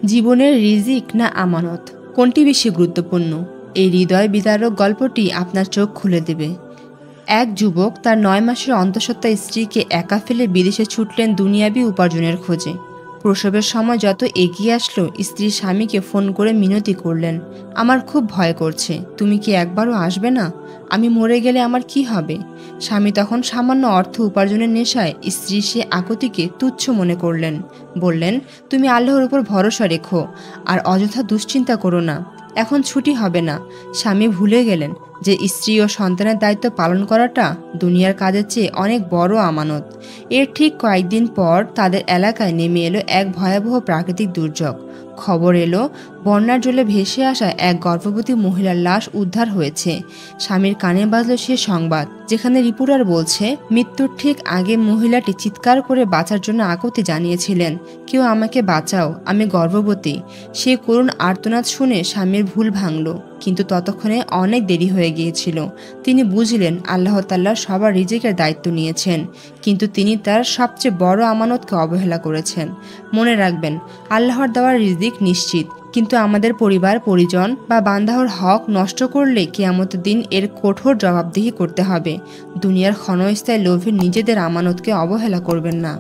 জীবনের রিজিক না আমানত, কোনটি বেশি গুরুত্বপূর্ণ? এই হৃদয় বিদারক গল্পটি আপনার চোখ খুলে দেবে। এক যুবক তার ৯ মাসের অন্তঃসত্ত্বা স্ত্রীকে একা ফেলে বিদেশে ছুটলেন দুনিয়াবি উপার্জনের খোঁজে। প্রসবের সময় যত এগিয়ে আসলো, স্ত্রী স্বামীকে ফোন করে মিনতি করলেন, আমার খুব ভয় করছে, তুমি কি একবারও আসবে না? আমি মরে গেলে আমার কি হবে? স্বামী তখন সামান্য অর্থ উপার্জনের নেশায় স্ত্রীর সে আকুতিকে তুচ্ছ মনে করলেন। বললেন, তুমি আল্লাহর উপর ভরসা রেখো আর অযথা দুশ্চিন্তা করো না, এখন ছুটি হবে না। স্বামী ভুলে গেলেন যে স্ত্রী ও সন্তানের দায়িত্ব পালন করাটা দুনিয়ার কাজের চেয়ে অনেক বড় আমানত। এর ঠিক কয়েকদিন পর তাদের এলাকায় নেমে এলো এক ভয়াবহ প্রাকৃতিক দুর্যোগ। খবর এলো, বন্যার জলে ভেসে আসা এক গর্ভবতী মহিলার লাশ উদ্ধার হয়েছে। স্বামীর কানে বাজল সে সংবাদ, যেখানে রিপোর্টার বলছে মৃত্যুর ঠিক আগে মহিলাটি চিৎকার করে বাঁচার জন্য আকুতি জানিয়েছিলেন, কেউ আমাকে বাঁচাও, আমি গর্ভবতী। সে করুণ আর্তনাদ শুনে স্বামীর ভুল ভাঙল, কিন্তু ততক্ষণে অনেক দেরি হয়ে গিয়েছিল। তিনি বুঝলেন আল্লাহ তাআলা সবার রিজিকের দায়িত্ব নিয়েছেন, কিন্তু তিনি তার সবচেয়ে বড় আমানতকে অবহেলা করেছেন। মনে রাখবেন, আল্লাহর দেওয়ার রিজিক নিশ্চিত, কিন্তু আমাদের পরিবার পরিজন বা বান্দাহর হক নষ্ট করলে কিয়ামতের দিন এর কঠোর জবাবদিহি করতে হবে। দুনিয়ার ক্ষণস্থায়ী লোভে নিজেদের আমানতকে অবহেলা করবেন না।